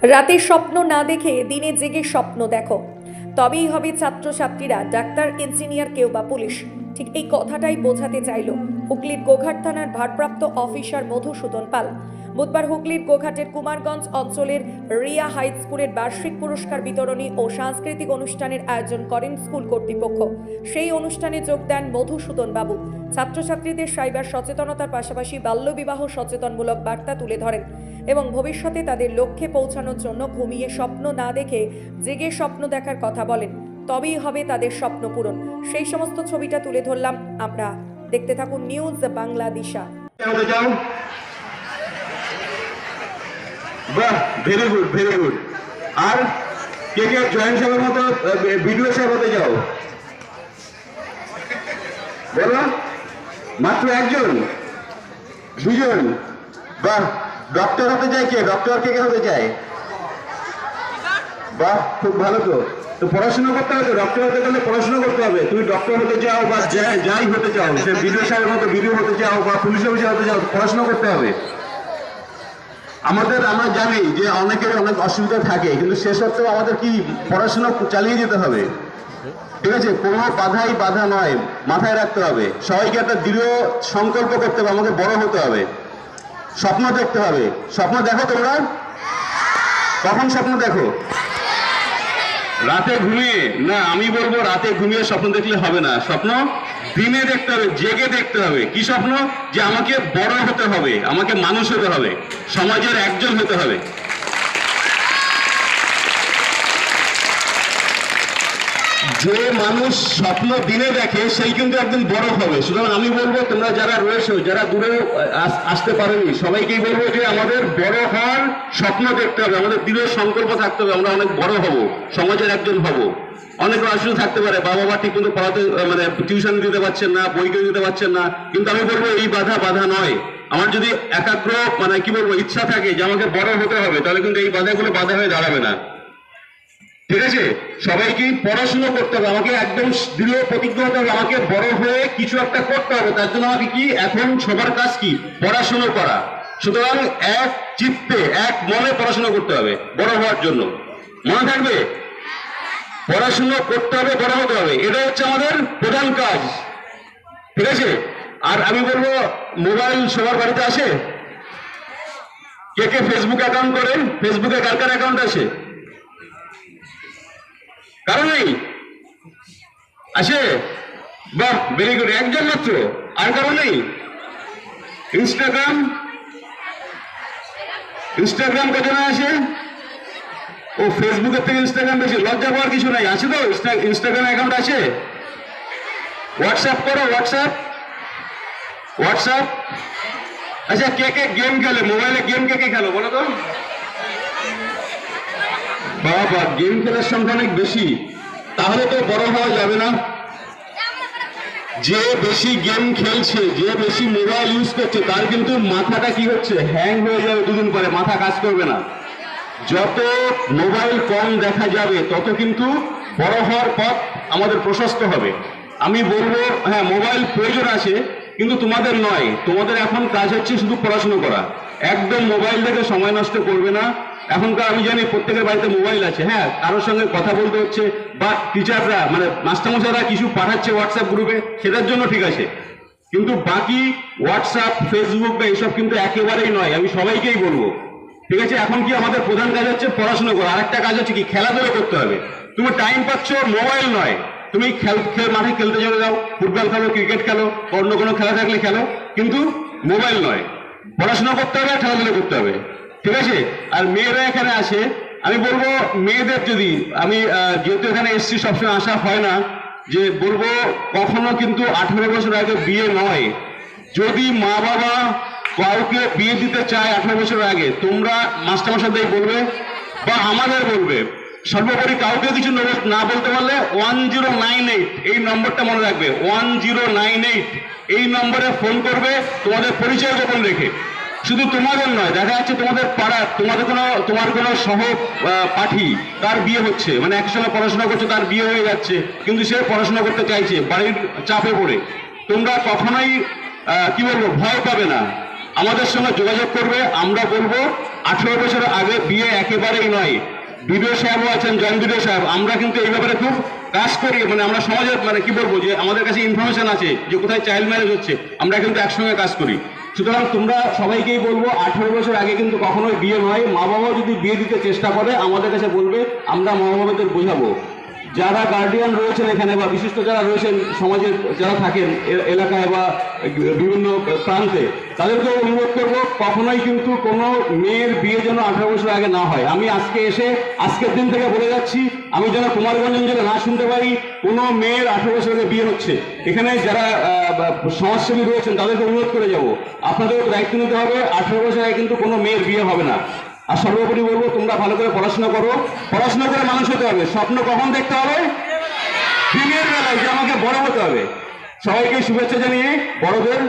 রাতের স্বপ্ন না দেখে দিনে জেগে স্বপ্ন দেখো, তবেই হবে ছাত্রছাত্রীরা ডাক্তার, ইঞ্জিনিয়ার, কেউ বা পুলিশ। ঠিক এই কথাটাই বোঝাতে চাইল হুগলির গোঘাট থানার ভারপ্রাপ্ত অফিসার মধুসূদন পাল। বুধবার হুগলির গোঘাটের কুমারগঞ্জ অঞ্চলের রিয়া হাই স্কুলের বার্ষিক পুরস্কার বিতরণী ও সাংস্কৃতিক অনুষ্ঠানের আয়োজন করেন স্কুল কর্তৃপক্ষ। সেই অনুষ্ঠানে যোগ দেন মধুসূদন বাবু। ছাত্রছাত্রীদের সাইবার সচেতনতার পাশাপাশি বাল্যবিবাহ সচেতনমূলক বার্তা তুলে ধরেন এবং ভবিষ্যতে তাদের লক্ষ্যে পৌঁছানোর জন্য ঘুমিয়ে স্বপ্ন না দেখে জেগে স্বপ্ন দেখার কথা বলেন, তবেই হবে তাদের স্বপ্ন পূরণ। সেই সমস্ত ছবিটা তুলে ধরলাম আমরা। দেখতে থাকুন নিউজ বাংলাদেশা। বাহ, ভেরি গুড, ভেরি গুড। আর কে কে জয়েন্ট সাহেবের মতো ভিডিও সাহেব হতে যাও? বলো, মাত্র একজন, দুজন। বাহ, ডক্টর হতে চায় কে? ডক্টর কে কে হতে চায়? বাহ, খুব ভালো। তো পড়াশোনা করতে হবে। ডক্টর হতে গেলে পড়াশোনা করতে হবে। তুমি ডক্টর হতে চাও বা যাই হতে চাও, সে ভিডিও সাহেবের মতো ভিডিও হতে চাও বা পুলিশ অফিসার হতে চাও, পড়াশোনা করতে হবে। আমরা জানি যে অনেকের অনেক অসুবিধা থাকে, কিন্তু সে সত্ত্বেও আমাদের কি পড়াশোনা চালিয়ে যেতে হবে। ঠিক আছে, কোনো বাধা নয়, মাথায় রাখতে হবে। সবাইকে একটা দৃঢ় সংকল্প করতে হবে, আমাকে বড় হতে হবে, স্বপ্ন দেখতে হবে। স্বপ্ন দেখো তোমরা? কখন স্বপ্ন দেখো? রাতে ঘুমিয়ে না। আমি বলবো রাতে ঘুমিয়ে স্বপ্ন দেখলে হবে না, স্বপ্ন দিনে দেখতে হবে, জেগে দেখতে হবে। কি স্বপ্ন? যে আমাকে বড় হতে হবে, আমাকে মানুষ হতে হবে, সমাজের একজন হতে হবে। যে মানুষ স্বপ্ন দিনে দেখে সেই কিন্তু একদিন বড় হবে। সুতরাং আমি বলবো তোমরা যারা রয়েছো, যারা দূরে আসতে পারেনি, সবাইকেই বলবো যে আমাদের বড় হওয়ার স্বপ্ন দেখতে হবে, আমাদের দৃঢ় সংকল্প থাকতে হবে, আমরা অনেক বড় হব, সমাজের একজন হব। অনেক অসুবিধা থাকতে পারে, বাবা মা ঠিক মতো পড়াতে টিউশন দিতে পারছেন না, বই কিনে দিতে পারছেন না, কিন্তু আমি বলবো এই বাধা নয়। আমার যদি একাগ্র ইচ্ছা থাকে যে আমাকে বড় হতে হবে, তাহলে কিন্তু এই বাধাগুলো বাধা হয়ে দাঁড়াবে না। ঠিক আছে, সবাইকে পড়াশোনা করতে হবে, আমাকে একদম দৃঢ় প্রতিজ্ঞা হতে হবে, আমাকে বড় হয়ে কিছু একটা করতে হবে। তার জন্য আমাকে কি এখন সবার কাজ কি? পড়াশোনা করা। সুতরাং এক চিত্তে এক মনে পড়াশোনা করতে হবে বড় হওয়ার জন্য। মনে থাকবে, পড়াশোনা করতে হবে, বড় হতে হবে, এটা হচ্ছে আমাদের প্রধান কাজ। ঠিক আছে। আর আমি বলবো মোবাইল সবার বাড়িতে আসে? কে কে ফেসবুক অ্যাকাউন্ট করে? ফেসবুকে কার কার অ্যাকাউন্ট আছে? কারণ নেই? আসে? বাহ, ভেরি গুড, একজন মাত্র। আর কারণ নেই? ইনস্টাগ্রাম কজন আসে? ও, ফেসবুকের থেকে ইনস্টাগ্রাম বেশি। লজ্জা পাওয়ার কিছু নাই, আছে তো? ইনস্টাগ্রাম অ্যাকাউন্ট আছে? হোয়াটসঅ্যাপ করো, হোয়াটসঅ্যাপ। আচ্ছা, কে কে গেম খেলে? মোবাইলে গেম কে কে খেলো বলো তো? বাবা, গেম খেলার সংখ্যা অনেক বেশি, তাহলে তো বড় হওয়া যাবে না। যে বেশি গেম খেলছে, যে বেশি মোবাইল ইউজ করছে, তার কিন্তু মাথাটা কি হচ্ছে? হ্যাং হয়ে যাবে, দুদিন পরে মাথা কাজ করবে না। যত মোবাইল কম দেখা যাবে, তত কিন্তু বড় হওয়ার পথ আমাদের প্রশস্ত হবে। আমি বলবো হ্যাঁ, মোবাইল প্রয়োজন আছে, কিন্তু তোমাদের নয়। তোমাদের এখন কাজ হচ্ছে শুধু পড়াশোনা করা। একদম মোবাইল দেখে সময় নষ্ট করবে না। এখনকার আমি জানি প্রত্যেকের বাড়িতে মোবাইল আছে, হ্যাঁ, কারোর সঙ্গে কথা বলতে হচ্ছে, বা টিচাররা মাস্টারমশাইরা কিছু পাঠাচ্ছে হোয়াটসঅ্যাপ গ্রুপে, সেটার জন্য ঠিক আছে। কিন্তু বাকি হোয়াটসঅ্যাপ, ফেসবুক বা এসব কিন্তু একেবারেই নয়, আমি সবাইকেই বলবো। ঠিক আছে, এখন কি আমাদের প্রধান কাজ হচ্ছে পড়াশোনা করা। আরেকটা কাজ হচ্ছে কি? খেলাধুলা করতে হবে। তুমি টাইম পাচ্ছ, মোবাইল নয়, তুমি মাঠে খেলতে চলে যাও, ফুটবল খেলো, ক্রিকেট খেলো, অন্য কোনো খেলা থাকলে খেলো, কিন্তু মোবাইল নয়। পড়াশোনা করতে হবে, খেলাধুলা করতে হবে। ঠিক আছে। আর মেয়েরা এখানে আসে, আমি বলবো মেয়েদের যদি যেহেতু এখানে এসছি, সবসময় আসা হয় না, যে বলবো কখনো কিন্তু 18 বছর আগে বিয়ে নয়। যদি মা বাবা কাউকে বিয়ে দিতে চায় 18 বছর আগে, তোমরা মাস্টারমশাইদের বলবে বা আমাদের বলবে। সর্বোপরি কাউকে কিছু না বলতে পারলে 1098 এই নম্বরটা মনে রাখবে, 1098 এই নম্বরে ফোন করবে, তোমাদের পরিচয় গোপন রেখে। শুধু তোমাদের নয়, দেখা যাচ্ছে তোমাদের পাড়ার তোমার কোনো সহপাঠী, তার বিয়ে হচ্ছে, একসঙ্গে পড়াশোনা করছে, তার বিয়ে হয়ে যাচ্ছে, কিন্তু সে পড়াশোনা করতে চাইছে বাড়ির চাপে পড়ে। তোমরা কখনোই ভয় পাবে না। আমাদের সঙ্গে যোগাযোগ করবে। আমরা বলবো 18 বছরের আগে বিয়ে একেবারেই নয়। বিডিও সাহেবও আছেন, জয়েন্ট বিডিও সাহেব, আমরা কিন্তু এই ব্যাপারে খুব কাজ করি। মানে আমরা সমাজের মানে কি বলবো যে আমাদের কাছে ইনফরমেশন আছে যে কোথায় চাইল্ড ম্যারেজ হচ্ছে, আমরা কিন্তু একসঙ্গে কাজ করি। সুতরাং তোমরা সবাইকেই বলবো 18 বছর আগে কিন্তু কখনোই বিয়ে নয়। মা বাবাও যদি বিয়ে দিতে চেষ্টা করে আমাদের কাছে বলবে, আমরা মা বাবাদের বোঝাবো। যারা গার্ডিয়ান রয়েছেন এখানে বা বিশিষ্ট যারা রয়েছেন সমাজের, যারা থাকেন এলাকায় বা বিভিন্ন প্রান্তে, তাদেরকে অনুরোধ করবো কখনোই কিন্তু কোনো মেয়ের বিয়ে যেন 18 বছর আগে না হয়। আমি আজকে এসে আজকের দিন থেকে বলে যাচ্ছি, আমি যেন কুমারগঞ্জ অঞ্চলে না শুনতে পারি কোনো মেয়ের 18 বছর আগে বিয়ে হচ্ছে। এখানে যারা সমাজসেবী রয়েছেন তাদেরকে অনুরোধ করে যাব, আপনাদেরও দায়িত্ব নিতে হবে, 18 বছর আগে কিন্তু কোনো মেয়ের বিয়ে হবে না। আর সর্বোপরি বলবো, তোমরা ভালো করে পড়াশোনা করো, পড়াশোনা করে মানুষ হতে হবে। স্বপ্ন কখন দেখতে হবে? দিনের বেলায়, যে আমাকে বড় হতে হবে। সবাইকে শুভেচ্ছা জানিয়ে বড়দের